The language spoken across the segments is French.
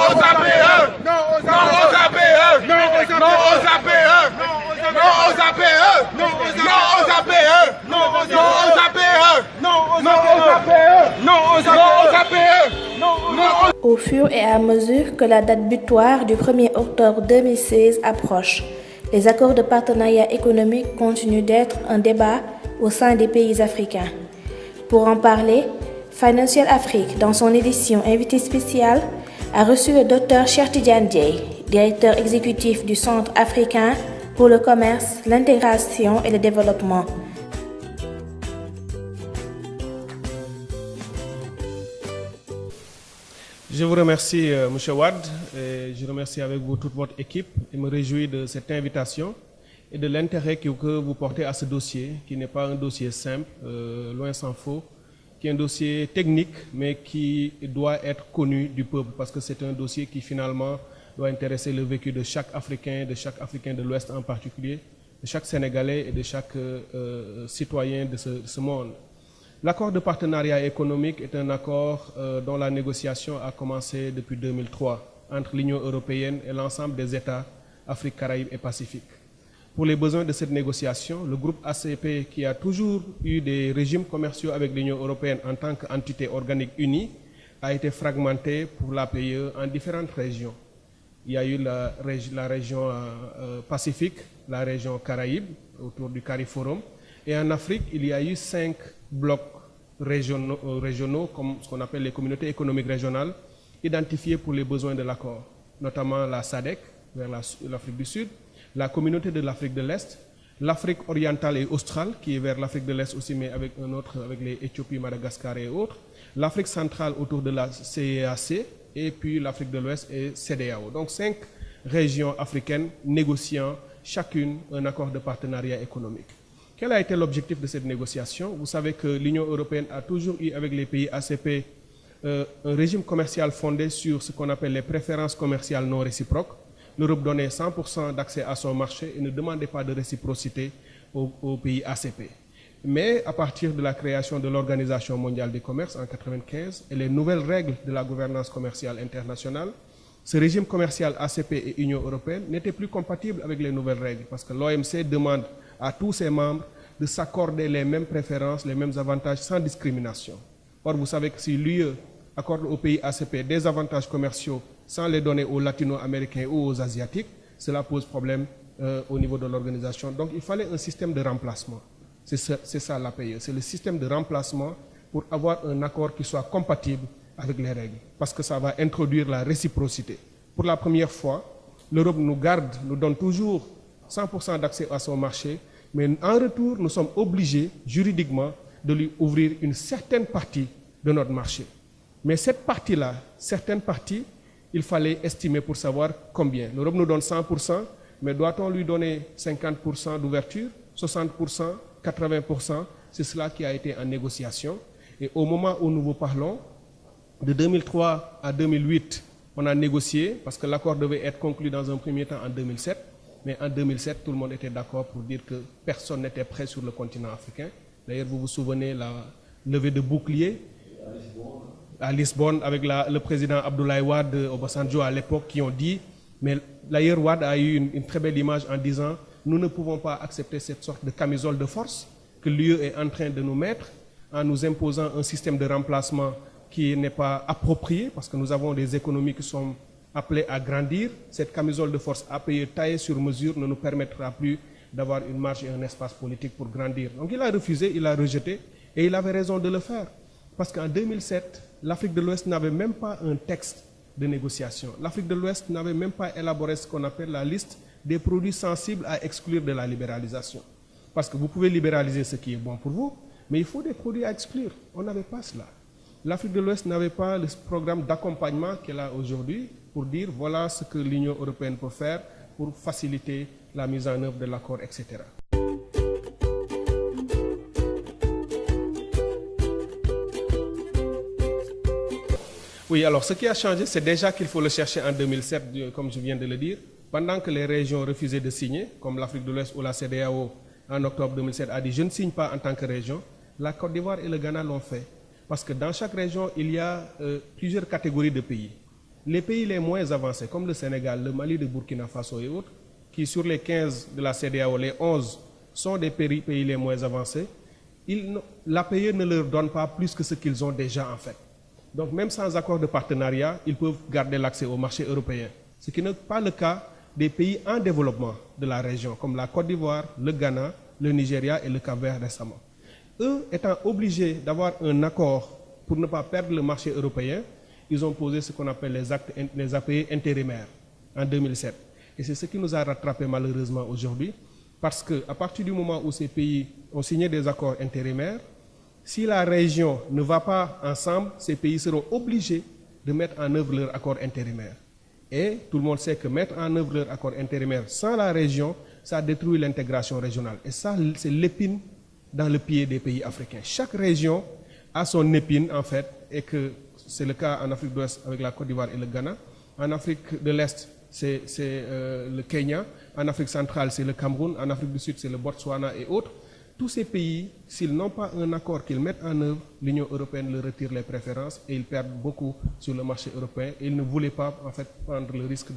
aux APE! Non aux APE! Non aux APE! Non aux APE! Non aux APE! Non aux APE! Non aux APE! Non aux APE! Au fur et à mesure que la date butoir du 1er octobre 2016 approche, les accords de partenariat économique continuent d'être un débat au sein des pays africains. Pour en parler, Financial Afrique, dans son édition invité spéciale, a reçu le Dr Cheikh Tidiane Dièye, directeur exécutif du Centre africain pour le commerce, l'intégration et le développement. Je vous remercie, M. Wade, et je remercie avec vous toute votre équipe et me réjouis de cette invitation et de l'intérêt que vous portez à ce dossier, qui n'est pas un dossier simple, loin s'en faut, qui est un dossier technique, mais qui doit être connu du peuple, parce que c'est un dossier qui finalement doit intéresser le vécu de chaque Africain de l'Ouest en particulier, de chaque Sénégalais et de chaque citoyen de ce monde. L'accord de partenariat économique est un accord dont la négociation a commencé depuis 2003 entre l'Union européenne et l'ensemble des États Afrique, Caraïbes et Pacifique. Pour les besoins de cette négociation, le groupe ACP, qui a toujours eu des régimes commerciaux avec l'Union européenne en tant qu'entité organique unie, a été fragmenté pour l'APE en différentes régions. Il y a eu la région Pacifique, la région Caraïbes, autour du CARIFORUM, et en Afrique, il y a eu 5 blocs régionaux, comme ce qu'on appelle les communautés économiques régionales, identifiés pour les besoins de l'accord, notamment la SADC, vers l'Afrique du Sud, la communauté de l'Afrique de l'Est, l'Afrique orientale et australe, qui est vers l'Afrique de l'Est aussi, mais avec un autre, avec les Éthiopies, Madagascar et autres, l'Afrique centrale autour de la CEAC, et puis l'Afrique de l'Ouest et CEDEAO. Donc 5 régions africaines négociant chacune un accord de partenariat économique. Quel a été l'objectif de cette négociation? Vous savez que l'Union européenne a toujours eu avec les pays ACP un régime commercial fondé sur ce qu'on appelle les préférences commerciales non réciproques. L'Europe donnait 100% d'accès à son marché et ne demandait pas de réciprocité aux pays ACP. Mais à partir de la création de l'Organisation mondiale du commerce en 1995 et les nouvelles règles de la gouvernance commerciale internationale, ce régime commercial ACP et Union européenne n'était plus compatible avec les nouvelles règles parce que l'OMC demande à tous ses membres de s'accorder les mêmes préférences, les mêmes avantages sans discrimination. Or, vous savez que si l'UE accorde aux pays ACP des avantages commerciaux sans les donner aux latino-américains ou aux asiatiques, cela pose problème au niveau de l'organisation. Donc, il fallait un système de remplacement. C'est ça l'APE, c'est le système de remplacement pour avoir un accord qui soit compatible avec les règles, parce que ça va introduire la réciprocité. Pour la première fois, l'Europe nous donne toujours 100% d'accès à son marché, mais en retour, nous sommes obligés juridiquement de lui ouvrir une certaine partie de notre marché. Mais cette partie-là, certaines parties, il fallait estimer pour savoir combien. L'Europe nous donne 100%, mais doit-on lui donner 50% d'ouverture, 60%, 80%? C'est cela qui a été en négociation. Et au moment où nous vous parlons, de 2003 à 2008, on a négocié, parce que l'accord devait être conclu dans un premier temps en 2007, mais en 2007, tout le monde était d'accord pour dire que personne n'était prêt sur le continent africain. D'ailleurs, vous vous souvenez la levée de bouclier à Lisbonne avec le président Abdoulaye Wade, Obasanjo à l'époque, qui ont dit, mais d'ailleurs Wade a eu une très belle image en disant, nous ne pouvons pas accepter cette sorte de camisole de force que l'UE est en train de nous mettre en nous imposant un système de remplacement qui n'est pas approprié, parce que nous avons des économies qui sont appelées à grandir. Cette camisole de force APE taillée sur mesure ne nous permettra plus d'avoir une marge et un espace politique pour grandir. Donc il a refusé, il a rejeté, et il avait raison de le faire. Parce qu'en 2007, l'Afrique de l'Ouest n'avait même pas un texte de négociation. L'Afrique de l'Ouest n'avait même pas élaboré ce qu'on appelle la liste des produits sensibles à exclure de la libéralisation. Parce que vous pouvez libéraliser ce qui est bon pour vous, mais il faut des produits à exclure. On n'avait pas cela. L'Afrique de l'Ouest n'avait pas le programme d'accompagnement qu'elle a aujourd'hui pour dire voilà ce que l'Union européenne peut faire pour faciliter la mise en œuvre de l'accord, etc. Oui, alors ce qui a changé, c'est déjà qu'il faut le chercher en 2007, comme je viens de le dire. Pendant que les régions refusaient de signer, comme l'Afrique de l'Ouest ou la CEDEAO en octobre 2007 a dit « je ne signe pas en tant que région », la Côte d'Ivoire et le Ghana l'ont fait. Parce que dans chaque région, il y a plusieurs catégories de pays. les pays les moins avancés, comme le Sénégal, le Mali, le Burkina Faso et autres, qui sur les 15 de la CEDEAO, les 11 sont des pays les moins avancés, l'APE ne leur donne pas plus que ce qu'ils ont déjà en fait. Donc même sans accord de partenariat, ils peuvent garder l'accès au marché européen. Ce qui n'est pas le cas des pays en développement de la région, comme la Côte d'Ivoire, le Ghana, le Nigeria et le Cap-Vert récemment. Eux étant obligés d'avoir un accord pour ne pas perdre le marché européen, ils ont posé ce qu'on appelle les APE intérimaires en 2007. Et c'est ce qui nous a rattrapés malheureusement aujourd'hui, parce qu'à partir du moment où ces pays ont signé des accords intérimaires, si la région ne va pas ensemble, ces pays seront obligés de mettre en œuvre leur accord intérimaire. Et tout le monde sait que mettre en œuvre leur accord intérimaire sans la région, ça détruit l'intégration régionale. Et ça, c'est l'épine dans le pied des pays africains. Chaque région a son épine, en fait, et que c'est le cas en Afrique de l'Ouest avec la Côte d'Ivoire et le Ghana. En Afrique de l'Est, c'est le Kenya. En Afrique centrale, c'est le Cameroun. En Afrique du Sud, c'est le Botswana et autres. Tous ces pays, s'ils n'ont pas un accord qu'ils mettent en œuvre, l'Union européenne leur retire les préférences et ils perdent beaucoup sur le marché européen. Et ils ne voulaient pas, en fait, prendre le risque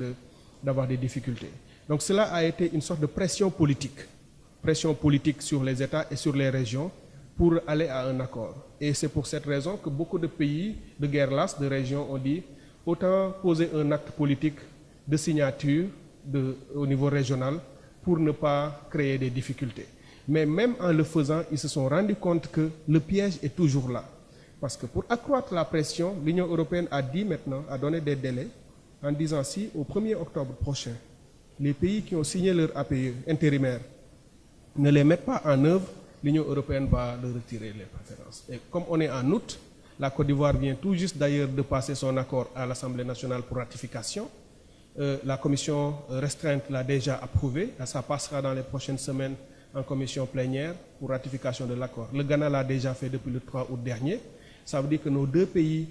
d'avoir des difficultés. Donc cela a été une sorte de pression politique sur les États et sur les régions pour aller à un accord. Et c'est pour cette raison que beaucoup de pays de guerre lasse, de régions, ont dit autant poser un acte politique de signature au niveau régional pour ne pas créer des difficultés. Mais même en le faisant, ils se sont rendus compte que le piège est toujours là. Parce que pour accroître la pression, l'Union européenne a donné des délais en disant si au 1er octobre prochain, les pays qui ont signé leur APE intérimaire ne les mettent pas en œuvre, l'Union européenne va leur retirer les préférences. Et comme on est en août, la Côte d'Ivoire vient tout juste d'ailleurs de passer son accord à l'Assemblée nationale pour ratification. La commission restreinte l'a déjà approuvé. Ça passera dans les prochaines semaines en commission plénière pour ratification de l'accord. Le Ghana l'a déjà fait depuis le 3 août dernier. Ça veut dire que nos deux pays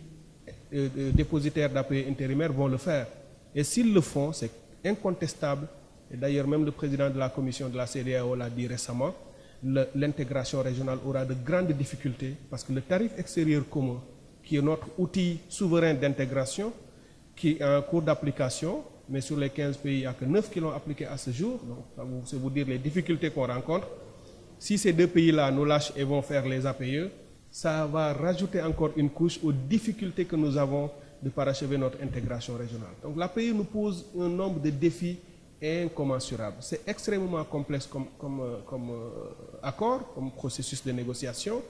dépositaires d'APE intérimaires vont le faire. Et s'ils le font, c'est incontestable. Et d'ailleurs, même le président de la commission de la CEDEAO l'a dit récemment, l'intégration régionale aura de grandes difficultés parce que le tarif extérieur commun, qui est notre outil souverain d'intégration, qui est en cours d'application, mais sur les 15 pays, il n'y a que 9 qui l'ont appliqué à ce jour. Donc, c'est vous dire les difficultés qu'on rencontre. Si ces deux pays-là nous lâchent et vont faire les APE, ça va rajouter encore une couche aux difficultés que nous avons de parachever notre intégration régionale. Donc l'APE nous pose un nombre de défis incommensurables. C'est extrêmement complexe comme accord, comme processus de négociation,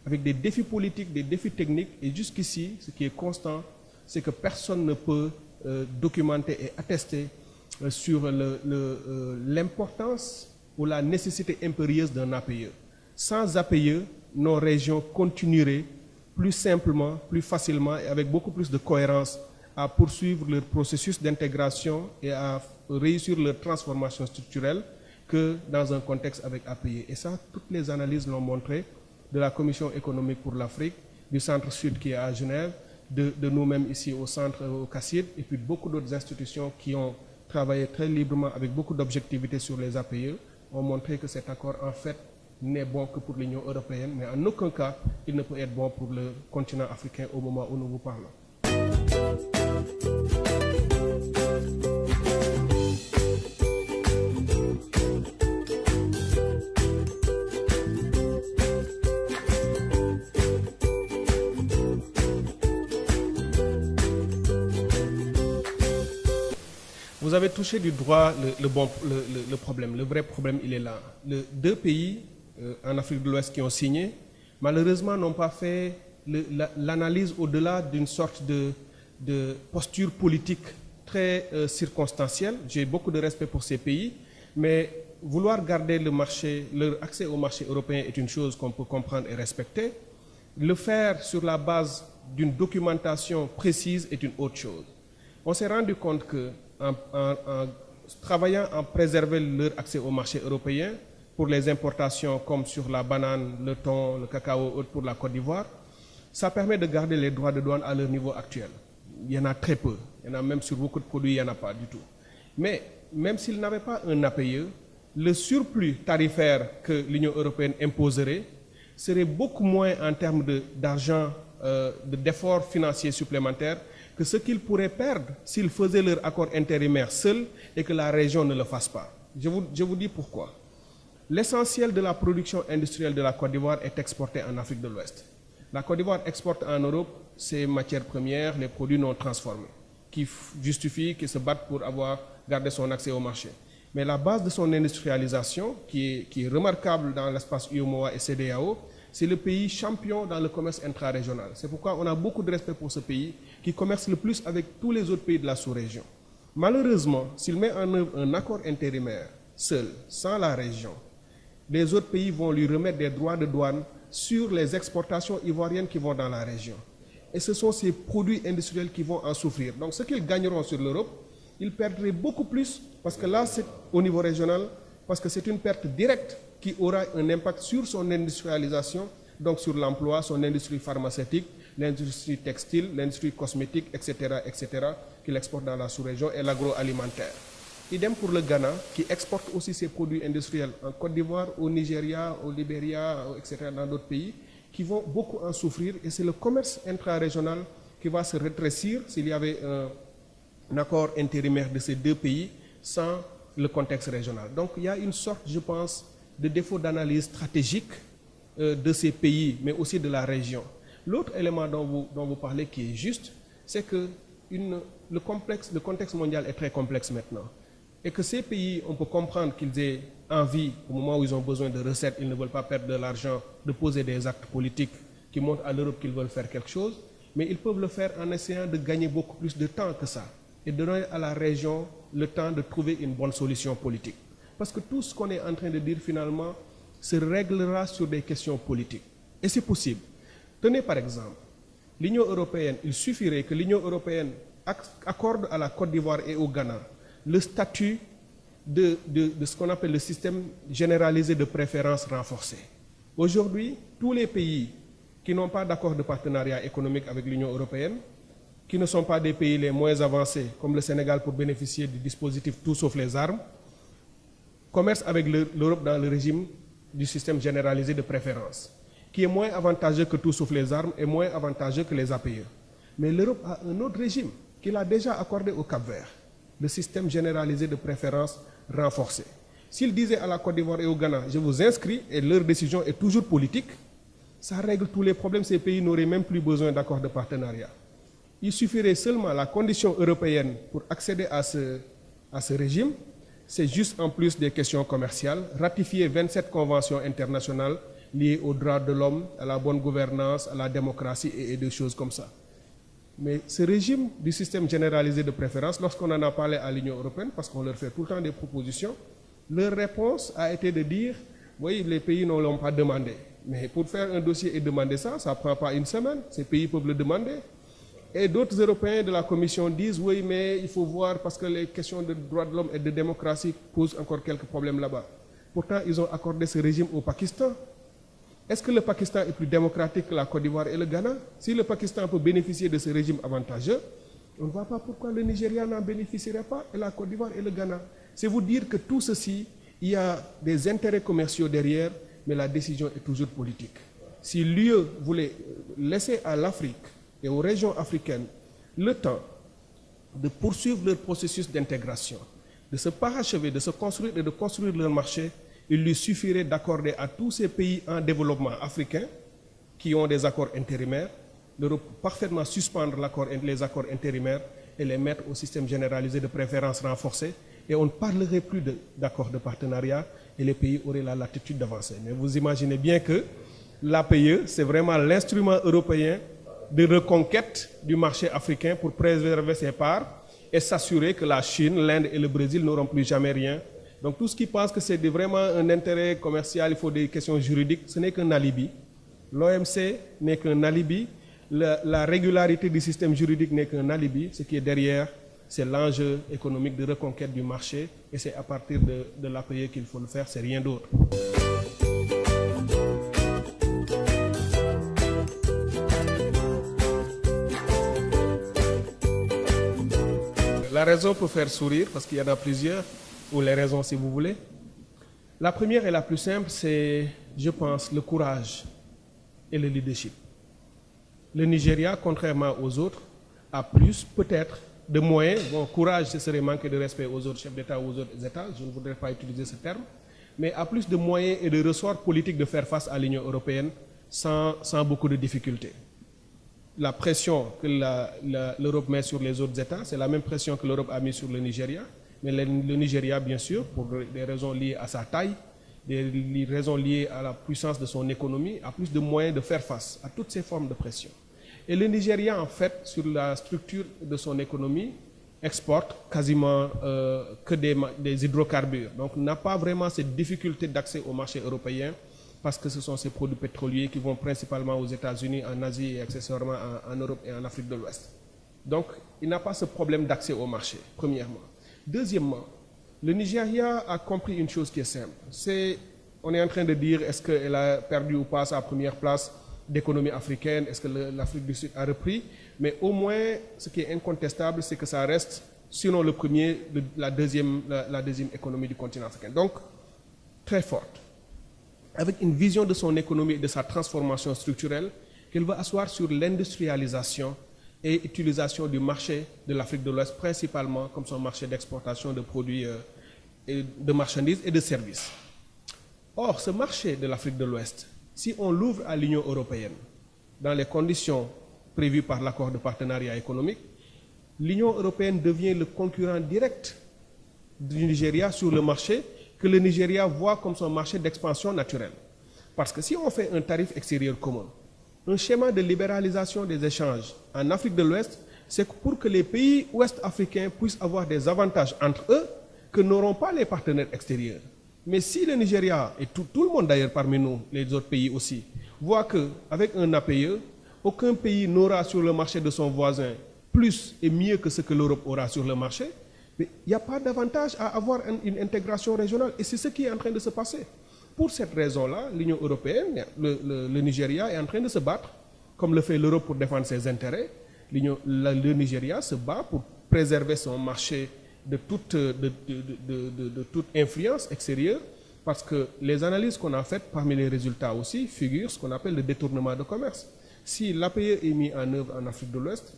avec des défis politiques, des défis techniques. Et jusqu'ici, ce qui est constant, c'est que personne ne peut documenter et attester sur l'importance ou la nécessité impérieuse d'un APE. Sans APE, nos régions continueraient plus simplement, plus facilement et avec beaucoup plus de cohérence à poursuivre leur processus d'intégration et à réussir leur transformation structurelle que dans un contexte avec APE. Et ça, toutes les analyses l'ont montré, de la Commission économique pour l'Afrique, du Centre Sud qui est à Genève, de nous-mêmes ici au centre, au CACID, et puis beaucoup d'autres institutions qui ont travaillé très librement avec beaucoup d'objectivité sur les APE, ont montré que cet accord, en fait, n'est bon que pour l'Union européenne, mais en aucun cas, il ne peut être bon pour le continent africain au moment où nous vous parlons. Vous avez touché du doigt le problème. Le vrai problème, il est là. Les deux pays en Afrique de l'Ouest qui ont signé, malheureusement, n'ont pas fait l'analyse au-delà d'une sorte de posture politique très circonstancielle. J'ai beaucoup de respect pour ces pays, mais vouloir garder leur accès au marché européen est une chose qu'on peut comprendre et respecter. Le faire sur la base d'une documentation précise est une autre chose. On s'est rendu compte que en travaillant à préserver leur accès au marché européen pour les importations comme sur la banane, le thon, le cacao pour la Côte d'Ivoire, ça permet de garder les droits de douane à leur niveau actuel. Il y en a très peu. Il y en a même sur beaucoup de produits, il n'y en a pas du tout. Mais même s'ils n'avaient pas un APE, le surplus tarifaire que l'Union européenne imposerait serait beaucoup moins en termes d'argent, d'efforts financiers supplémentaires que ce qu'ils pourraient perdre s'ils faisaient leur accord intérimaire seuls et que la région ne le fasse pas. Je vous dis pourquoi. L'essentiel de la production industrielle de la Côte d'Ivoire est exporté en Afrique de l'Ouest. La Côte d'Ivoire exporte en Europe ses matières premières, les produits non transformés, qui justifient, qui se battent pour avoir gardé son accès au marché. Mais la base de son industrialisation, qui est remarquable dans l'espace UEMOA et CEDEAO, c'est le pays champion dans le commerce intra-régional. C'est pourquoi on a beaucoup de respect pour ce pays, qui commerce le plus avec tous les autres pays de la sous-région. Malheureusement, s'il met en œuvre un accord intérimaire, seul, sans la région, les autres pays vont lui remettre des droits de douane sur les exportations ivoiriennes qui vont dans la région. Et ce sont ces produits industriels qui vont en souffrir. Donc ce qu'ils gagneront sur l'Europe, ils perdraient beaucoup plus, parce que là, c'est au niveau régional, parce que c'est une perte directe qui aura un impact sur son industrialisation, donc sur l'emploi, son industrie pharmaceutique, l'industrie textile, l'industrie cosmétique, etc., qu'il exporte dans la sous-région, et l'agroalimentaire. Idem pour le Ghana, qui exporte aussi ses produits industriels en Côte d'Ivoire, au Nigeria, au Libéria, etc., dans d'autres pays, qui vont beaucoup en souffrir, et c'est le commerce intra-régional qui va se rétrécir s'il y avait un accord intérimaire de ces deux pays sans le contexte régional. Donc il y a une sorte, je pense, de défaut d'analyse stratégique de ces pays, mais aussi de la région. L'autre élément dont vous parlez qui est juste, c'est que le contexte mondial est très complexe maintenant. Et que ces pays, on peut comprendre qu'ils aient envie, au moment où ils ont besoin de recettes, ils ne veulent pas perdre de l'argent, de poser des actes politiques qui montrent à l'Europe qu'ils veulent faire quelque chose, mais ils peuvent le faire en essayant de gagner beaucoup plus de temps que ça et de donner à la région le temps de trouver une bonne solution politique. Parce que tout ce qu'on est en train de dire finalement se réglera sur des questions politiques. Et c'est possible. Tenez par exemple, l'Union européenne, il suffirait que l'Union européenne accorde à la Côte d'Ivoire et au Ghana le statut de ce qu'on appelle le système généralisé de préférence renforcé. Aujourd'hui, tous les pays qui n'ont pas d'accord de partenariat économique avec l'Union européenne, qui ne sont pas des pays les moins avancés, comme le Sénégal pour bénéficier du dispositif tout sauf les armes, commercent avec l'Europe dans le régime du système généralisé de préférence, qui est moins avantageux que tout sauf les armes et moins avantageux que les APE. Mais l'Europe a un autre régime qu'il a déjà accordé au Cap-Vert, le système généralisé de préférence renforcé. S'il disait à la Côte d'Ivoire et au Ghana, je vous inscris, et leur décision est toujours politique, ça règle tous les problèmes, ces pays n'auraient même plus besoin d'accord de partenariat. Il suffirait seulement la condition européenne pour accéder à ce régime, c'est juste en plus des questions commerciales, ratifier 27 conventions internationales liées aux droits de l'homme, à la bonne gouvernance, à la démocratie et des choses comme ça. Mais ce régime du système généralisé de préférence, lorsqu'on en a parlé à l'Union européenne, parce qu'on leur fait tout le temps des propositions, leur réponse a été de dire, oui, les pays ne l'ont pas demandé. Mais pour faire un dossier et demander ça, ça ne prend pas une semaine, ces pays peuvent le demander. Et d'autres Européens de la Commission disent, oui, mais il faut voir parce que les questions de droits de l'homme et de démocratie posent encore quelques problèmes là-bas. Pourtant, ils ont accordé ce régime au Pakistan. Est-ce que le Pakistan est plus démocratique que la Côte d'Ivoire et le Ghana? Si le Pakistan peut bénéficier de ce régime avantageux, on ne voit pas pourquoi le Nigeria n'en bénéficierait pas, et la Côte d'Ivoire et le Ghana. C'est vous dire que tout ceci, il y a des intérêts commerciaux derrière, mais la décision est toujours politique. Si l'UE voulait laisser à l'Afrique et aux régions africaines le temps de poursuivre leur processus d'intégration, de se parachever, de se construire et de construire leur marché, il lui suffirait d'accorder à tous ces pays en développement africains qui ont des accords intérimaires, de parfaitement suspendre les accords intérimaires et les mettre au système généralisé de préférence renforcée, et on ne parlerait plus d'accords de partenariat et les pays auraient la latitude d'avancer. Mais vous imaginez bien que l'APE, c'est vraiment l'instrument européen de reconquête du marché africain pour préserver ses parts et s'assurer que la Chine, l'Inde et le Brésil n'auront plus jamais rien. Donc tout ce qui pense que c'est vraiment un intérêt commercial, il faut des questions juridiques, ce n'est qu'un alibi. L'OMC n'est qu'un alibi. La régularité du système juridique n'est qu'un alibi. Ce qui est derrière, c'est l'enjeu économique de reconquête du marché et c'est à partir de l'APE qu'il faut le faire, c'est rien d'autre. La raison peut faire sourire, parce qu'il y en a plusieurs, ou les raisons si vous voulez. La première et la plus simple, c'est, je pense, le courage et le leadership. Le Nigeria, contrairement aux autres, à plus, peut-être, de moyens. Bon, courage, ce serait manquer de respect aux autres chefs d'État ou aux autres États, je ne voudrais pas utiliser ce terme, mais à plus de moyens et de ressorts politiques de faire face à l'Union européenne sans beaucoup de difficultés. La pression que l'Europe met sur les autres États, c'est la même pression que l'Europe a mise sur le Nigeria, mais le Nigeria, bien sûr, pour des raisons liées à sa taille, des raisons liées à la puissance de son économie, a plus de moyens de faire face à toutes ces formes de pression. Et le Nigeria, en fait, sur la structure de son économie, exporte quasiment que des hydrocarbures. Donc, n'a pas vraiment cette difficulté d'accès au marché européen parce que ce sont ces produits pétroliers qui vont principalement aux États-Unis, en Asie et accessoirement en Europe et en Afrique de l'Ouest. Donc, il n'a pas ce problème d'accès au marché, premièrement. Deuxièmement, le Nigeria a compris une chose qui est simple. On est en train de dire est-ce qu'elle a perdu ou pas sa première place d'économie africaine, est-ce que l'Afrique du Sud a repris, mais au moins, ce qui est incontestable, c'est que ça reste, sinon le premier, la deuxième économie du continent africain. Donc, très forte, avec une vision de son économie et de sa transformation structurelle, qu'elle va asseoir sur l'industrialisation et utilisation du marché de l'Afrique de l'Ouest, principalement comme son marché d'exportation de produits, de marchandises et de services. Or, ce marché de l'Afrique de l'Ouest, si on l'ouvre à l'Union européenne, dans les conditions prévues par l'accord de partenariat économique, l'Union européenne devient le concurrent direct du Nigeria sur le marché que le Nigeria voit comme son marché d'expansion naturelle. Parce que si on fait un tarif extérieur commun, un schéma de libéralisation des échanges en Afrique de l'Ouest, c'est pour que les pays ouest-africains puissent avoir des avantages entre eux que n'auront pas les partenaires extérieurs. Mais si le Nigeria, et tout le monde d'ailleurs parmi nous, les autres pays aussi, voit qu'avec un APE, aucun pays n'aura sur le marché de son voisin plus et mieux que ce que l'Europe aura sur le marché, mais il n'y a pas d'avantage à avoir une intégration régionale. Et c'est ce qui est en train de se passer. Pour cette raison-là, l'Union européenne, le Nigeria est en train de se battre, comme le fait l'Europe pour défendre ses intérêts. Le Nigeria se bat pour préserver son marché de toute influence extérieure, parce que les analyses qu'on a faites, parmi les résultats aussi, figurent ce qu'on appelle le détournement de commerce. Si l'APE est mis en œuvre en Afrique de l'Ouest,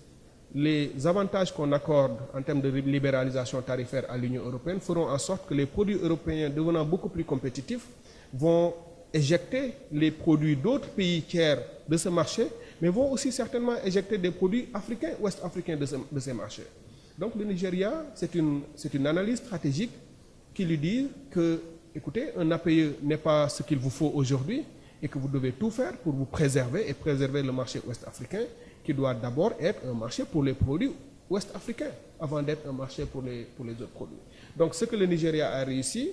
les avantages qu'on accorde en termes de libéralisation tarifaire à l'Union européenne feront en sorte que les produits européens, devenant beaucoup plus compétitifs, vont éjecter les produits d'autres pays tiers de ce marché, mais vont aussi certainement éjecter des produits africains, ouest-africains de ces marchés. Donc le Nigeria, c'est une analyse stratégique qui lui dit que, écoutez, un APE n'est pas ce qu'il vous faut aujourd'hui et que vous devez tout faire pour vous préserver et préserver le marché ouest-africain, qui doit d'abord être un marché pour les produits ouest-africains, avant d'être un marché pour les autres produits. Donc ce que le Nigeria a réussi,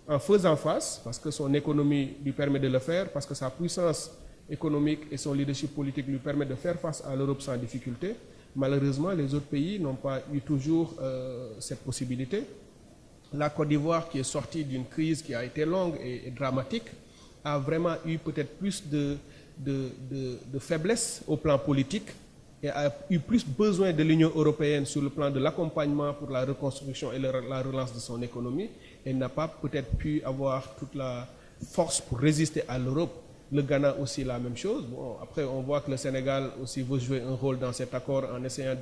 en faisant face, parce que son économie lui permet de le faire, parce que sa puissance économique et son leadership politique lui permettent de faire face à l'Europe sans difficulté, malheureusement, les autres pays n'ont pas eu toujours cette possibilité. La Côte d'Ivoire, qui est sortie d'une crise qui a été longue et dramatique, a vraiment eu peut-être plus de faiblesse au plan politique et a eu plus besoin de l'Union européenne sur le plan de l'accompagnement pour la reconstruction et la relance de son économie, et n'a pas peut-être pu avoir toute la force pour résister à l'Europe. Le Ghana aussi la même chose. Bon, après, on voit que le Sénégal aussi veut jouer un rôle dans cet accord en essayant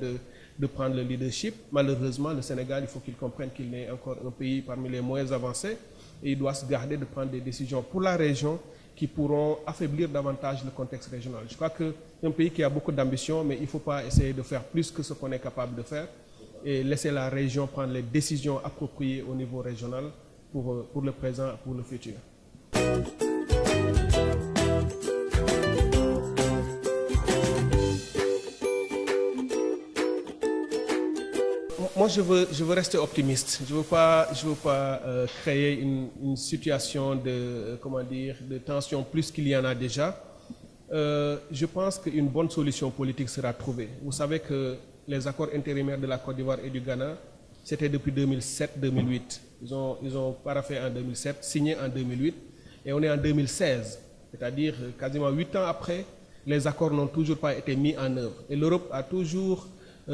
de prendre le leadership. Malheureusement, le Sénégal, il faut qu'il comprenne qu'il est encore un pays parmi les moins avancés et il doit se garder de prendre des décisions pour la région qui pourront affaiblir davantage le contexte régional. Je crois qu'un pays qui a beaucoup d'ambition, mais il ne faut pas essayer de faire plus que ce qu'on est capable de faire et laisser la région prendre les décisions appropriées au niveau régional pour le présent et pour le futur. Moi, je veux rester optimiste. Je veux pas créer une situation de tension plus qu'il y en a déjà. Je pense qu'une bonne solution politique sera trouvée. Vous savez que les accords intérimaires de la Côte d'Ivoire et du Ghana, c'était depuis 2007-2008. Ils ont paraphé en 2007, signé en 2008, et on est en 2016. C'est-à-dire quasiment 8 ans après, les accords n'ont toujours pas été mis en œuvre. Et l'Europe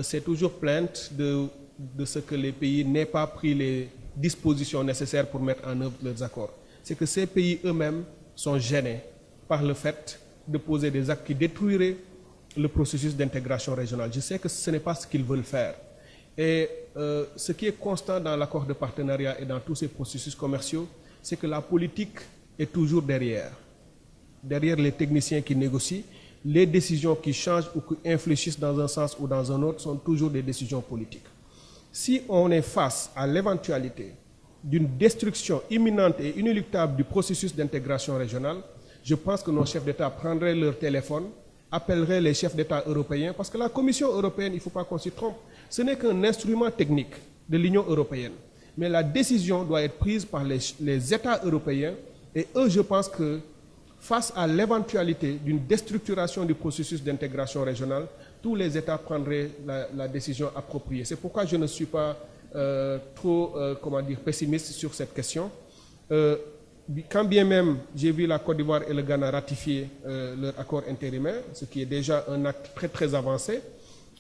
s'est toujours plainte de ce que les pays n'aient pas pris les dispositions nécessaires pour mettre en œuvre leurs accords. C'est que ces pays eux-mêmes sont gênés par le fait de poser des actes qui détruiraient le processus d'intégration régionale. Je sais que ce n'est pas ce qu'ils veulent faire. Et ce qui est constant dans l'accord de partenariat et dans tous ces processus commerciaux, c'est que la politique est toujours derrière les techniciens qui négocient. Les décisions qui changent ou qui infléchissent dans un sens ou dans un autre sont toujours des décisions politiques. Si on est face à l'éventualité d'une destruction imminente et inéluctable du processus d'intégration régionale, je pense que nos chefs d'État prendraient leur téléphone, appelleraient les chefs d'État européens, parce que la Commission européenne, il ne faut pas qu'on s'y trompe, ce n'est qu'un instrument technique de l'Union européenne. Mais la décision doit être prise par les États européens, et eux, je pense que face à l'éventualité d'une déstructuration du processus d'intégration régionale, tous les États prendraient la décision appropriée. C'est pourquoi je ne suis pas trop pessimiste sur cette question. Quand bien même j'ai vu la Côte d'Ivoire et le Ghana ratifier leur accord intérimaire, ce qui est déjà un acte très très avancé,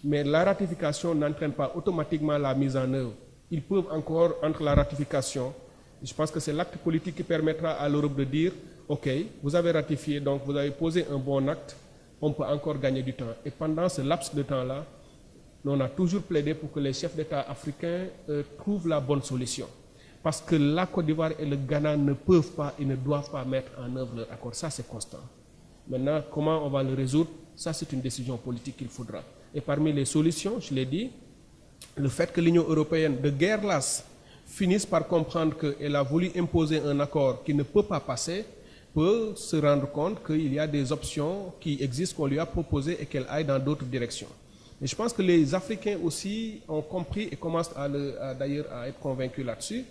mais la ratification n'entraîne pas automatiquement la mise en œuvre. Ils peuvent encore, entre la ratification, je pense que c'est l'acte politique qui permettra à l'Europe de dire « Ok, vous avez ratifié, donc vous avez posé un bon acte, on peut encore gagner du temps. » Et pendant ce laps de temps-là, on a toujours plaidé pour que les chefs d'État africains trouvent la bonne solution. Parce que la Côte d'Ivoire et le Ghana ne peuvent pas et ne doivent pas mettre en œuvre leur accord. Ça, c'est constant. Maintenant, comment on va le résoudre? Ça, c'est une décision politique qu'il faudra. Et parmi les solutions, je l'ai dit, le fait que l'Union européenne, de guerre lasse, finisse par comprendre qu'elle a voulu imposer un accord qui ne peut pas passer, peut se rendre compte qu'il y a des options qui existent, qu'on lui a proposées et qu'elle aille dans d'autres directions. Et je pense que les Africains aussi ont compris et commencent d'ailleurs à être convaincus là-dessus,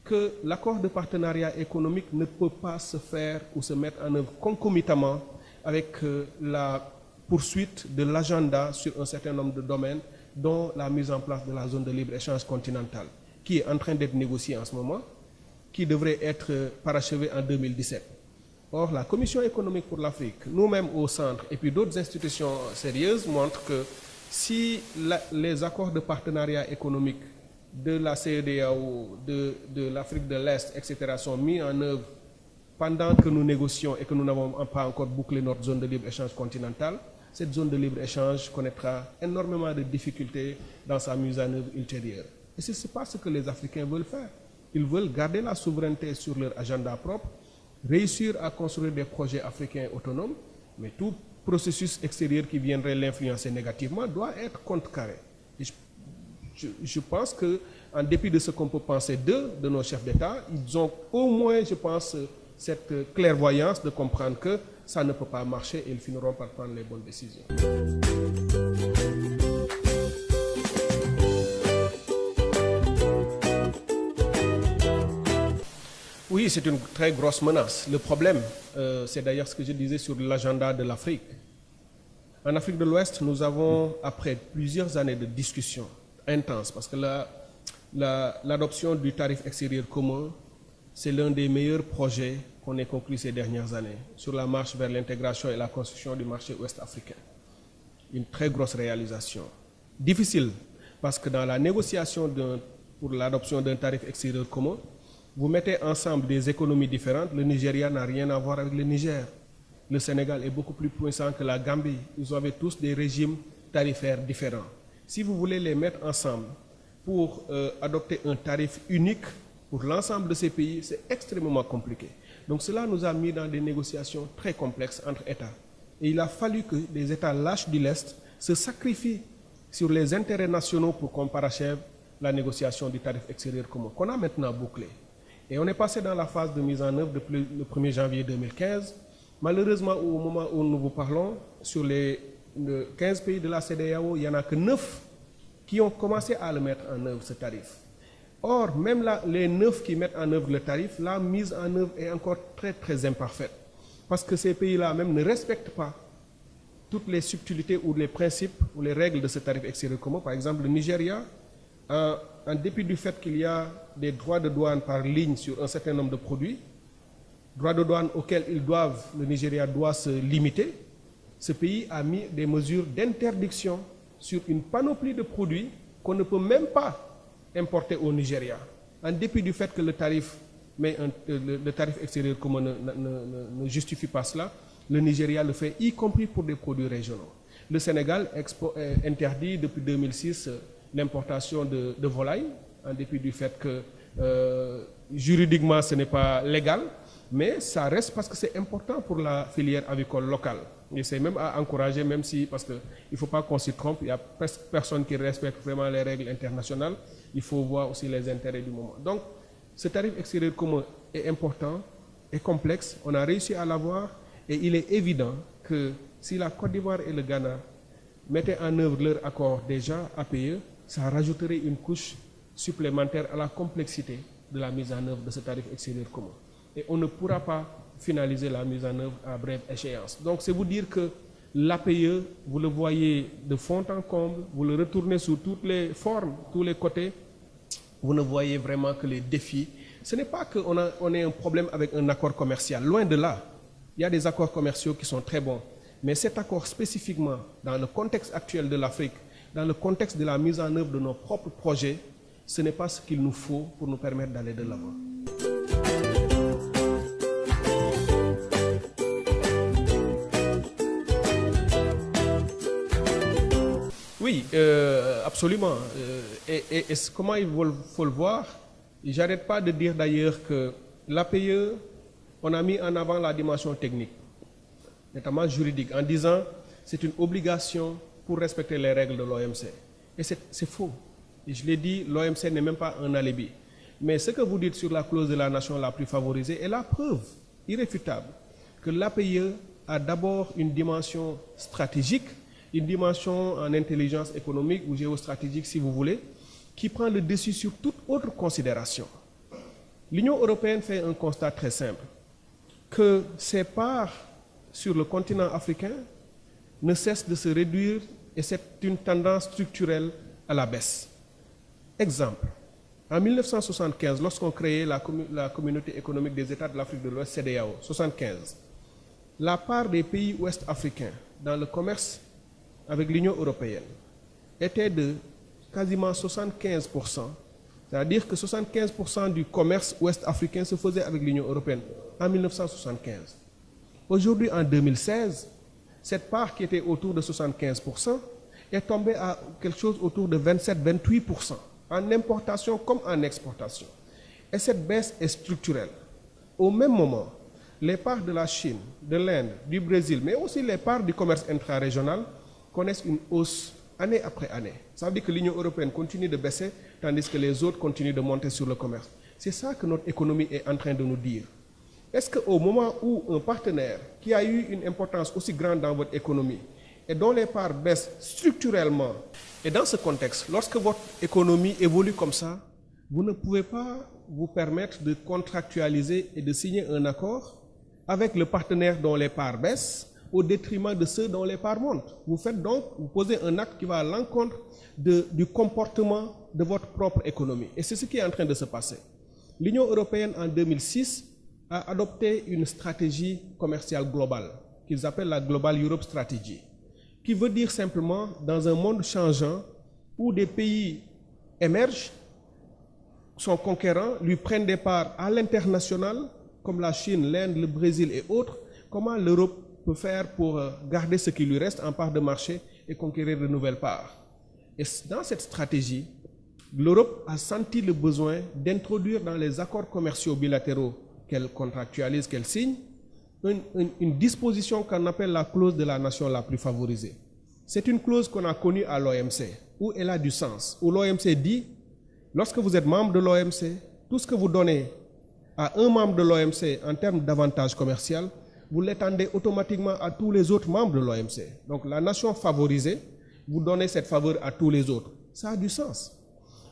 que l'accord de partenariat économique ne peut pas se faire ou se mettre en œuvre concomitamment avec la poursuite de l'agenda sur un certain nombre de domaines, dont la mise en place de la zone de libre-échange continentale, qui est en train d'être négociée en ce moment, qui devrait être parachevée en 2017. Or, la Commission économique pour l'Afrique, nous-mêmes au centre, et puis d'autres institutions sérieuses montrent que si les accords de partenariat économique de la CEDEAO, de l'Afrique de l'Est, etc., sont mis en œuvre pendant que nous négocions et que nous n'avons pas encore bouclé notre zone de libre-échange continentale, cette zone de libre-échange connaîtra énormément de difficultés dans sa mise en œuvre ultérieure. Et ce n'est pas ce que les Africains veulent faire. Ils veulent garder la souveraineté sur leur agenda propre, réussir à construire des projets africains autonomes, mais tout processus extérieur qui viendrait l'influencer négativement doit être contrecarré. Et je pense qu'en dépit de ce qu'on peut penser de nos chefs d'État, ils ont au moins, je pense, cette clairvoyance de comprendre que ça ne peut pas marcher et ils finiront par prendre les bonnes décisions. Oui, c'est une très grosse menace. Le problème, c'est d'ailleurs ce que je disais sur l'agenda de l'Afrique. En Afrique de l'Ouest, nous avons, après plusieurs années de discussions intenses, parce que l'adoption du tarif extérieur commun, c'est l'un des meilleurs projets qu'on ait conclu ces dernières années sur la marche vers l'intégration et la construction du marché ouest-africain. Une très grosse réalisation. Difficile, parce que dans la négociation pour l'adoption d'un tarif extérieur commun, vous mettez ensemble des économies différentes. Le Nigeria n'a rien à voir avec le Niger. Le Sénégal est beaucoup plus puissant que la Gambie. Ils avaient tous des régimes tarifaires différents. Si vous voulez les mettre ensemble pour adopter un tarif unique pour l'ensemble de ces pays, c'est extrêmement compliqué. Donc cela nous a mis dans des négociations très complexes entre États. Et il a fallu que les États lâches du lest se sacrifient sur les intérêts nationaux pour qu'on parachève la négociation du tarif extérieur commun, qu'on a maintenant bouclé. Et on est passé dans la phase de mise en œuvre depuis le 1er janvier 2015. Malheureusement, au moment où nous vous parlons, sur les 15 pays de la CEDEAO, il n'y en a que 9 qui ont commencé à le mettre en œuvre, ce tarif. Or, même là, les 9 qui mettent en œuvre le tarif, la mise en œuvre est encore très très imparfaite. Parce que ces pays-là même ne respectent pas toutes les subtilités ou les principes ou les règles de ce tarif extérieur commun. Par exemple, le Nigeria, en dépit du fait qu'il y a des droits de douane par ligne sur un certain nombre de produits, droits de douane auxquels le Nigeria doit se limiter, ce pays a mis des mesures d'interdiction sur une panoplie de produits qu'on ne peut même pas importer au Nigeria. En dépit du fait que le tarif extérieur commun ne justifie pas cela, le Nigeria le fait, y compris pour des produits régionaux. Le Sénégal interdit depuis 2006 l'importation de volailles, en dépit du fait que juridiquement ce n'est pas légal, mais ça reste parce que c'est important pour la filière avicole locale. Et c'est même à encourager, même si, parce qu'il ne faut pas qu'on s'y trompe, il n'y a presque personne qui respecte vraiment les règles internationales, il faut voir aussi les intérêts du moment. Donc, ce tarif extérieur commun est important, est complexe, on a réussi à l'avoir, et il est évident que si la Côte d'Ivoire et le Ghana mettaient en œuvre leur accord déjà APE, ça rajouterait une couche supplémentaire à la complexité de la mise en œuvre de ce tarif extérieur commun. Et on ne pourra pas finaliser la mise en œuvre à brève échéance. Donc c'est vous dire que l'APE, vous le voyez de fond en comble, vous le retournez sous toutes les formes, tous les côtés, vous ne voyez vraiment que les défis. Ce n'est pas qu'on ait un problème avec un accord commercial, loin de là. Il y a des accords commerciaux qui sont très bons, mais cet accord spécifiquement, dans le contexte actuel de l'Afrique, dans le contexte de la mise en œuvre de nos propres projets, ce n'est pas ce qu'il nous faut pour nous permettre d'aller de l'avant. Oui, absolument. Et comment il faut le voir? J'arrête pas de dire d'ailleurs que l'APE, on a mis en avant la dimension technique, notamment juridique, en disant c'est une obligation pour respecter les règles de l'OMC. Et c'est faux. Et je l'ai dit, l'OMC n'est même pas un alibi. Mais ce que vous dites sur la clause de la nation la plus favorisée est la preuve irréfutable que l'APE a d'abord une dimension stratégique, une dimension en intelligence économique ou géostratégique si vous voulez, qui prend le dessus sur toute autre considération. L'Union européenne fait un constat très simple, que ses parts sur le continent africain ne cessent de se réduire et c'est une tendance structurelle à la baisse. Exemple, en 1975, lorsqu'on créait la communauté économique des États de l'Afrique de l'Ouest, CEDEAO, 1975, la part des pays ouest-africains dans le commerce avec l'Union européenne était de quasiment 75%. C'est-à-dire que 75% du commerce ouest-africain se faisait avec l'Union européenne en 1975. Aujourd'hui, en 2016, cette part qui était autour de 75% est tombée à quelque chose autour de 27-28%, en importation comme en exportation. Et cette baisse est structurelle. Au même moment, les parts de la Chine, de l'Inde, du Brésil, mais aussi les parts du commerce intra-régional connaissent une hausse année après année. Ça veut dire que l'Union européenne continue de baisser, tandis que les autres continuent de monter sur le commerce. C'est ça que notre économie est en train de nous dire. Est-ce qu'au moment où un partenaire qui a eu une importance aussi grande dans votre économie et dont les parts baissent structurellement, et dans ce contexte, lorsque votre économie évolue comme ça, vous ne pouvez pas vous permettre de contractualiser et de signer un accord avec le partenaire dont les parts baissent au détriment de ceux dont les parts montent. Vous posez un acte qui va à l'encontre du comportement de votre propre économie. Et c'est ce qui est en train de se passer. L'Union européenne, en 2006, a adopté une stratégie commerciale globale, qu'ils appellent la Global Europe Strategy, qui veut dire simplement, dans un monde changeant, où des pays émergent, sont conquérants, lui prennent des parts à l'international, comme la Chine, l'Inde, le Brésil et autres, comment l'Europe peut faire pour garder ce qui lui reste en part de marché et conquérir de nouvelles parts. Et dans cette stratégie, l'Europe a senti le besoin d'introduire dans les accords commerciaux bilatéraux qu'elle contractualise, qu'elle signe, une disposition qu'on appelle la clause de la nation la plus favorisée. C'est une clause qu'on a connue à l'OMC, où elle a du sens, où l'OMC dit, lorsque vous êtes membre de l'OMC, tout ce que vous donnez à un membre de l'OMC en termes d'avantages commerciaux, vous l'étendez automatiquement à tous les autres membres de l'OMC. Donc la nation favorisée, vous donnez cette faveur à tous les autres. Ça a du sens.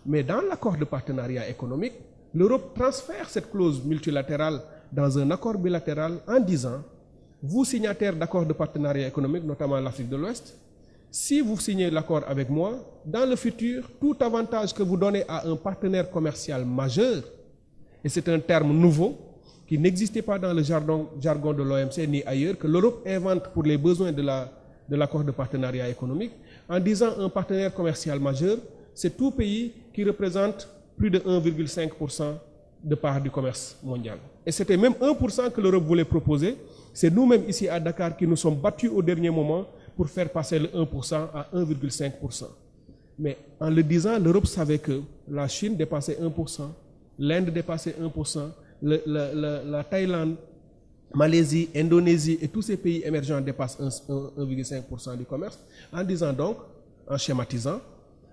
Mais dans l'accord de partenariat économique, l'Europe transfère cette clause multilatérale dans un accord bilatéral en disant, vous signataires d'accords de partenariat économique, notamment l'Afrique de l'Ouest, si vous signez l'accord avec moi, dans le futur, tout avantage que vous donnez à un partenaire commercial majeur, et c'est un terme nouveau, qui n'existait pas dans le jargon de l'OMC ni ailleurs, que l'Europe invente pour les besoins de l'accord de partenariat économique, en disant un partenaire commercial majeur, c'est tout pays qui représente plus de 1,5% de part du commerce mondial. Et c'était même 1% que l'Europe voulait proposer. C'est nous-mêmes ici à Dakar qui nous sommes battus au dernier moment pour faire passer le 1% à 1,5%. Mais en le disant, l'Europe savait que la Chine dépassait 1%, l'Inde dépassait 1%, la Thaïlande, Malaisie, Indonésie et tous ces pays émergents dépassent 1,5% du commerce. En disant donc, en schématisant,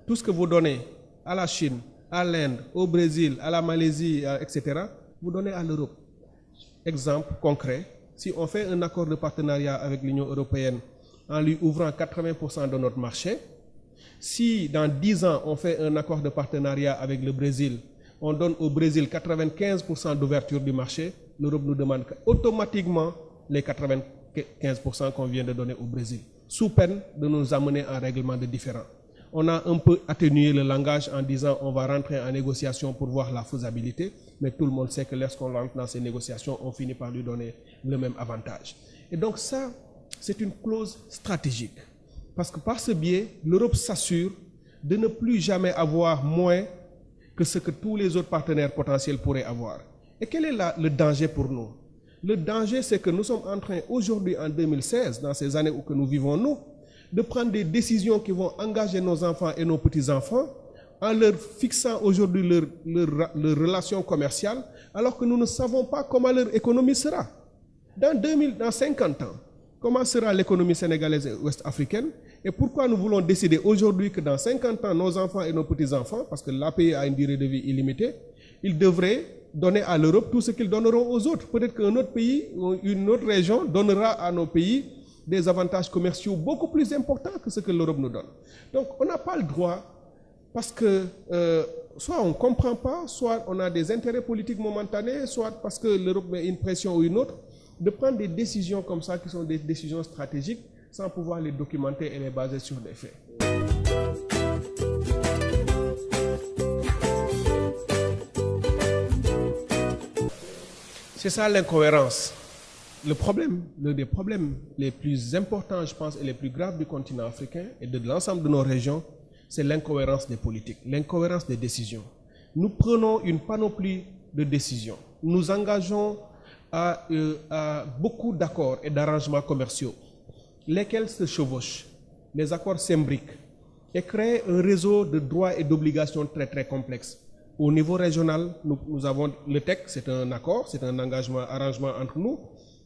tout ce que vous donnez à la Chine, à l'Inde, au Brésil, à la Malaisie, etc., vous donnez à l'Europe. Exemple concret, si on fait un accord de partenariat avec l'Union européenne en lui ouvrant 80% de notre marché, si dans 10 ans on fait un accord de partenariat avec le Brésil, on donne au Brésil 95% d'ouverture du marché, l'Europe nous demande automatiquement les 95% qu'on vient de donner au Brésil, sous peine de nous amener à un règlement de différend. On a un peu atténué le langage en disant on va rentrer en négociation pour voir la faisabilité, mais tout le monde sait que lorsqu'on rentre dans ces négociations, on finit par lui donner le même avantage. Et donc ça, c'est une clause stratégique. Parce que par ce biais, l'Europe s'assure de ne plus jamais avoir moins que ce que tous les autres partenaires potentiels pourraient avoir. Et quel est le danger pour nous? Le danger, c'est que nous sommes en train, aujourd'hui en 2016, dans ces années où que nous vivons nous, de prendre des décisions qui vont engager nos enfants et nos petits-enfants en leur fixant aujourd'hui leur relation commerciale, alors que nous ne savons pas comment leur économie sera. Dans 50 ans, comment sera l'économie sénégalaise et ouest-africaine? Et pourquoi nous voulons décider aujourd'hui que dans 50 ans, nos enfants et nos petits-enfants, parce que l'API a une durée de vie illimitée, ils devraient donner à l'Europe tout ce qu'ils donneront aux autres. Peut-être qu'un autre pays ou une autre région donnera à nos pays des avantages commerciaux beaucoup plus importants que ce que l'Europe nous donne. Donc on n'a pas le droit, parce que soit on ne comprend pas, soit on a des intérêts politiques momentanés, soit parce que l'Europe met une pression ou une autre, de prendre des décisions comme ça qui sont des décisions stratégiques sans pouvoir les documenter et les baser sur des faits. C'est ça l'incohérence. Le problème, l'un des problèmes les plus importants, je pense, et les plus graves du continent africain et de l'ensemble de nos régions, c'est l'incohérence des politiques, l'incohérence des décisions. Nous prenons une panoplie de décisions. Nous engageons à beaucoup d'accords et d'arrangements commerciaux, lesquels se chevauchent, les accords s'imbriquent et créent un réseau de droits et d'obligations très très complexe. Au niveau régional, nous avons le TEC, c'est un accord, c'est un arrangement entre nous.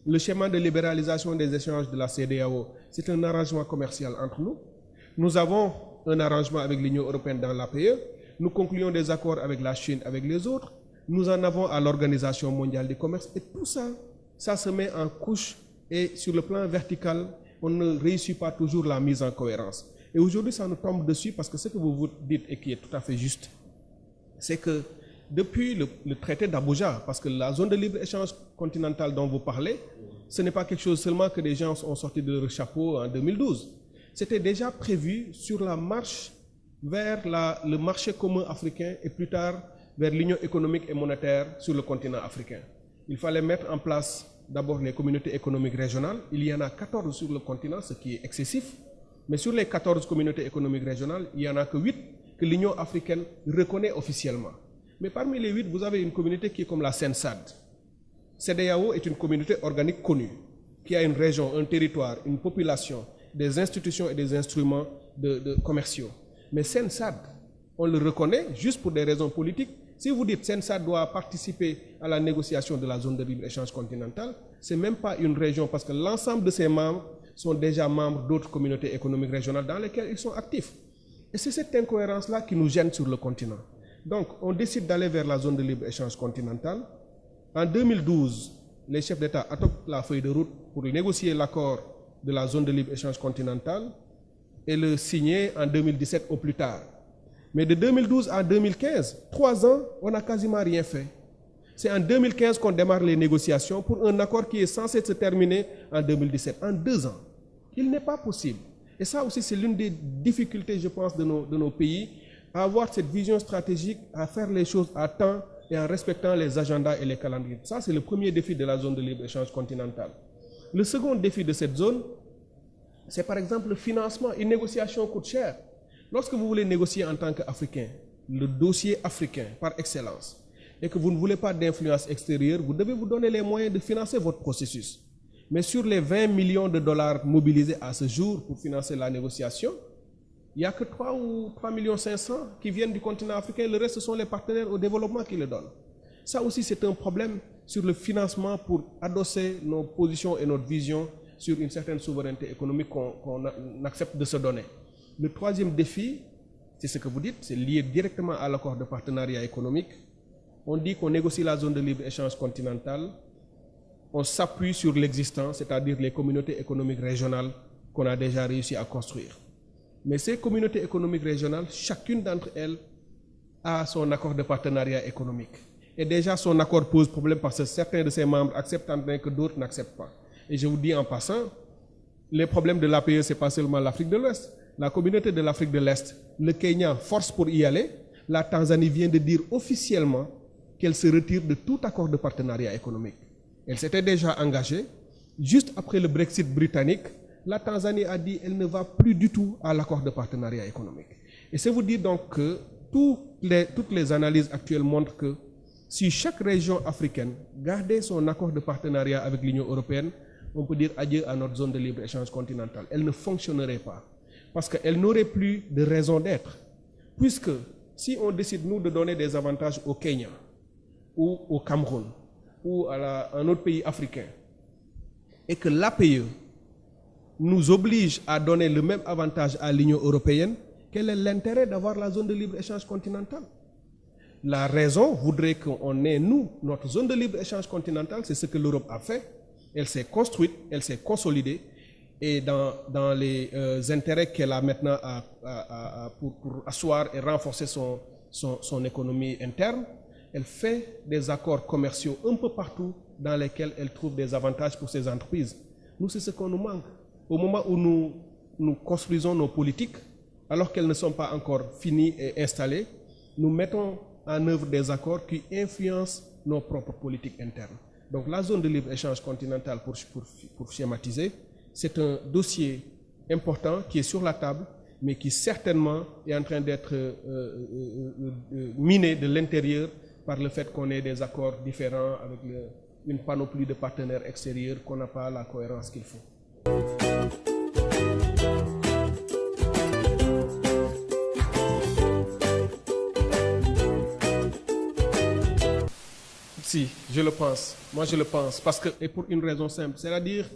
Le schéma de libéralisation des échanges de la CEDEAO, c'est un arrangement commercial entre nous. Nous avons un arrangement avec l'Union européenne dans l'APE. Nous concluons des accords avec la Chine, avec les autres. Nous en avons à l'Organisation mondiale du commerce. Et tout ça, ça se met en couche. Et sur le plan vertical, on ne réussit pas toujours la mise en cohérence. Et aujourd'hui, ça nous tombe dessus parce que ce que vous dites et qui est tout à fait juste, c'est que depuis le traité d'Abuja, parce que la zone de libre-échange continentale dont vous parlez, ce n'est pas quelque chose seulement que des gens ont sorti de leur chapeau en 2012. C'était déjà prévu sur la marche vers le marché commun africain et plus tard vers l'union économique et monétaire sur le continent africain. Il fallait mettre en place d'abord les communautés économiques régionales. Il y en a 14 sur le continent, ce qui est excessif. Mais sur les 14 communautés économiques régionales, il n'y en a que 8 que l'Union africaine reconnaît officiellement. Mais parmi les 8, vous avez une communauté qui est comme la CENSAD. CEDEAO est une communauté organique connue, qui a une région, un territoire, une population, des institutions et des instruments commerciaux. Mais CENSAD, on le reconnaît juste pour des raisons politiques. Si vous dites que CENSAD doit participer à la négociation de la zone de libre-échange continentale, ce n'est même pas une région parce que l'ensemble de ses membres sont déjà membres d'autres communautés économiques régionales dans lesquelles ils sont actifs. Et c'est cette incohérence-là qui nous gêne sur le continent. Donc, on décide d'aller vers la zone de libre-échange continentale. En 2012, les chefs d'État adoptent la feuille de route pour négocier l'accord de la zone de libre-échange continentale et le signer en 2017 au plus tard. Mais de 2012 à 2015, 3 ans, on n'a quasiment rien fait. C'est en 2015 qu'on démarre les négociations pour un accord qui est censé se terminer en 2017, en 2 ans. Il n'est pas possible. Et ça aussi, c'est l'une des difficultés, je pense, de nos pays, à avoir cette vision stratégique, à faire les choses à temps et en respectant les agendas et les calendriers. Ça, c'est le premier défi de la zone de libre-échange continentale. Le second défi de cette zone, c'est par exemple le financement. Une négociation coûte cher. Lorsque vous voulez négocier en tant qu'Africain, le dossier africain par excellence, et que vous ne voulez pas d'influence extérieure, vous devez vous donner les moyens de financer votre processus. Mais sur les 20 millions de dollars mobilisés à ce jour pour financer la négociation, il n'y a que 3 ou 3,5 millions qui viennent du continent africain. Le reste, ce sont les partenaires au développement qui le donnent. Ça aussi, c'est un problème sur le financement pour adosser nos positions et notre vision sur une certaine souveraineté économique qu'on accepte de se donner. Le troisième défi, c'est ce que vous dites, c'est lié directement à l'accord de partenariat économique. On dit qu'on négocie la zone de libre-échange continentale. On s'appuie sur l'existant, c'est-à-dire les communautés économiques régionales qu'on a déjà réussi à construire. Mais ces communautés économiques régionales, chacune d'entre elles a son accord de partenariat économique. Et déjà, son accord pose problème parce que certains de ses membres acceptent en bien que d'autres n'acceptent pas. Et je vous dis en passant, les problèmes de l'APE, ce n'est pas seulement l'Afrique de l'Ouest. La communauté de l'Afrique de l'Est, le Kenya force pour y aller. La Tanzanie vient de dire officiellement qu'elle se retire de tout accord de partenariat économique. Elle s'était déjà engagée. Juste après le Brexit britannique, la Tanzanie a dit qu'elle ne va plus du tout à l'accord de partenariat économique. Et c'est vous dire donc que toutes les analyses actuelles montrent que si chaque région africaine gardait son accord de partenariat avec l'Union européenne, on peut dire adieu à notre zone de libre-échange continentale. Elle ne fonctionnerait pas. Parce qu'elle n'aurait plus de raison d'être. Puisque si on décide, nous, de donner des avantages au Kenya, ou au Cameroun, ou à un autre pays africain, et que l'APE nous oblige à donner le même avantage à l'Union européenne, quel est l'intérêt d'avoir la zone de libre-échange continentale? La raison voudrait qu'on ait, nous, notre zone de libre-échange continentale, c'est ce que l'Europe a fait. Elle s'est construite, elle s'est consolidée, et dans les intérêts qu'elle a maintenant pour asseoir et renforcer son économie interne, elle fait des accords commerciaux un peu partout dans lesquels elle trouve des avantages pour ses entreprises. Nous, c'est ce qu'on nous manque. Au moment où nous construisons nos politiques, alors qu'elles ne sont pas encore finies et installées, nous mettons en œuvre des accords qui influencent nos propres politiques internes. Donc la zone de libre-échange continentale, pour schématiser, c'est un dossier important qui est sur la table, mais qui certainement est en train d'être miné de l'intérieur par le fait qu'on ait des accords différents avec une panoplie de partenaires extérieurs qu'on n'a pas la cohérence qu'il faut. Si, je le pense. Moi, je le pense. Parce que, et pour une raison simple, c'est-à-dire,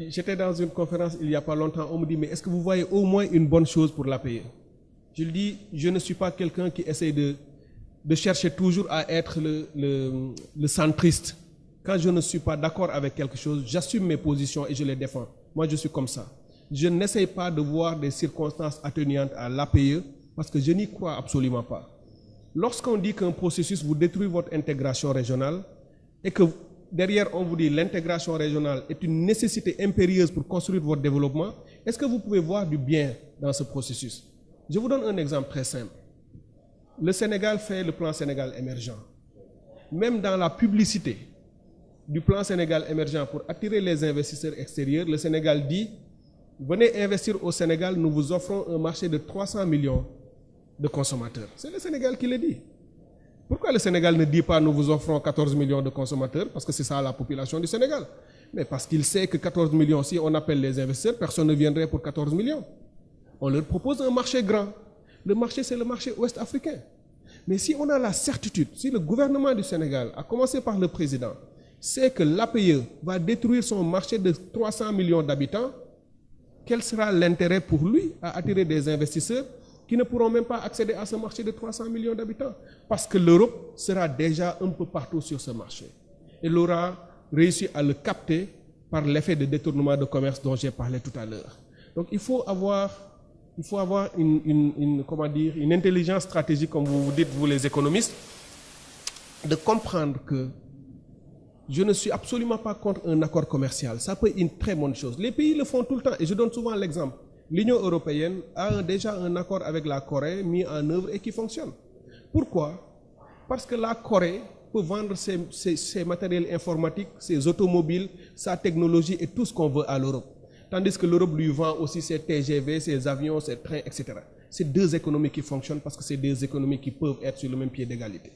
j'étais dans une conférence il n'y a pas longtemps, on me dit, mais est-ce que vous voyez au moins une bonne chose pour l'APE? Je lui dis, je ne suis pas quelqu'un qui essaie de chercher toujours à être le centriste. Quand je ne suis pas d'accord avec quelque chose, j'assume mes positions et je les défends. Moi, je suis comme ça. Je n'essaie pas de voir des circonstances atténuantes à l'APE parce que je n'y crois absolument pas. Lorsqu'on dit qu'un processus vous détruit votre intégration régionale et que derrière on vous dit l'intégration régionale est une nécessité impérieuse pour construire votre développement, est-ce que vous pouvez voir du bien dans ce processus? Je vous donne un exemple très simple. Le Sénégal fait le plan Sénégal émergent. Même dans la publicité du plan Sénégal émergent pour attirer les investisseurs extérieurs, le Sénégal dit « Venez investir au Sénégal, nous vous offrons un marché de 300 millions de consommateurs. » C'est le Sénégal qui le dit. Pourquoi le Sénégal ne dit pas « Nous vous offrons 14 millions de consommateurs » parce que c'est ça la population du Sénégal. Mais parce qu'il sait que 14 millions, si on appelle les investisseurs, personne ne viendrait pour 14 millions. On leur propose un marché grand. Le marché, c'est le marché ouest-africain. Mais si on a la certitude, si le gouvernement du Sénégal, à commencer par le président, sait que l'APE va détruire son marché de 300 millions d'habitants, quel sera l'intérêt pour lui à attirer des investisseurs qui ne pourront même pas accéder à ce marché de 300 millions d'habitants? Parce que l'Europe sera déjà un peu partout sur ce marché. Elle aura réussi à le capter par l'effet de détournement de commerce dont j'ai parlé tout à l'heure. Donc il faut avoir une intelligence stratégique, comme vous dites, vous les économistes, de comprendre que je ne suis absolument pas contre un accord commercial. Ça peut être une très bonne chose. Les pays le font tout le temps et je donne souvent l'exemple. L'Union européenne a déjà un accord avec la Corée mis en œuvre et qui fonctionne. Pourquoi? Parce que la Corée peut vendre ses matériels informatiques, ses automobiles, sa technologie et tout ce qu'on veut à l'Europe. Tandis que l'Europe lui vend aussi ses TGV, ses avions, ses trains, etc. C'est deux économies qui fonctionnent parce que c'est deux économies qui peuvent être sur le même pied d'égalité.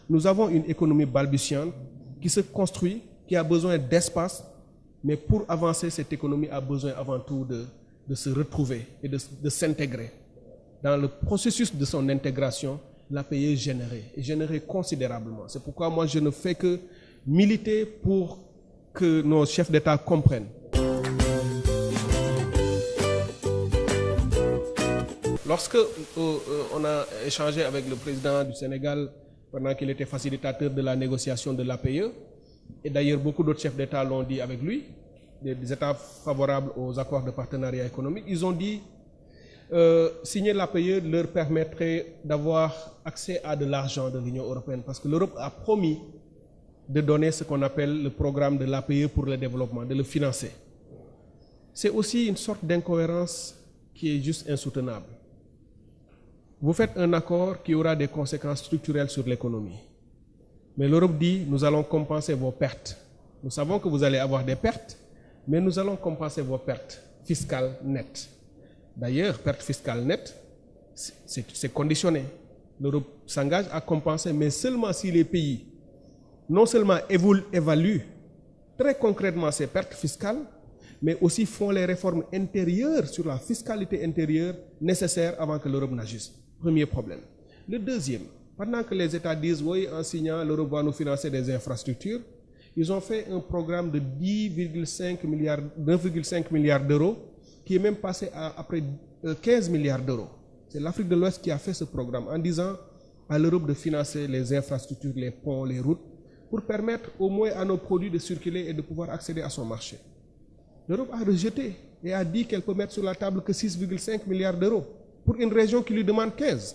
Nous avons une économie balbutiante qui se construit, qui a besoin d'espace Mais pour avancer, cette économie a besoin avant tout de se retrouver et de s'intégrer. Dans le processus de son intégration, l'APE est générée considérablement. C'est pourquoi moi je ne fais que militer pour que nos chefs d'État comprennent. Lorsque on a échangé avec le président du Sénégal pendant qu'il était facilitateur de la négociation de l'APE, et d'ailleurs beaucoup d'autres chefs d'État l'ont dit avec lui, des États favorables aux accords de partenariat économique, ils ont dit signer l'APE leur permettrait d'avoir accès à de l'argent de l'Union européenne, parce que l'Europe a promis de donner ce qu'on appelle le programme de l'APE pour le développement, de le financer. C'est aussi une sorte d'incohérence qui est juste insoutenable. Vous faites un accord qui aura des conséquences structurelles sur l'économie. Mais l'Europe dit, nous allons compenser vos pertes. Nous savons que vous allez avoir des pertes, mais nous allons compenser vos pertes fiscales nettes. D'ailleurs, pertes fiscales nettes, c'est conditionné. L'Europe s'engage à compenser, mais seulement si les pays non seulement évaluent très concrètement ces pertes fiscales, mais aussi font les réformes intérieures sur la fiscalité intérieure nécessaires avant que l'Europe n'agisse. Premier problème. Le deuxième, pendant que les États disent, oui, en signant, l'Europe va nous financer des infrastructures, ils ont fait un programme de 9,5 milliards d'euros, qui est même passé à après 15 milliards d'euros. C'est l'Afrique de l'Ouest qui a fait ce programme en disant à l'Europe de financer les infrastructures, les ponts, les routes, pour permettre au moins à nos produits de circuler et de pouvoir accéder à son marché. L'Europe a rejeté et a dit qu'elle peut mettre sur la table que 6,5 milliards d'euros pour une région qui lui demande 15.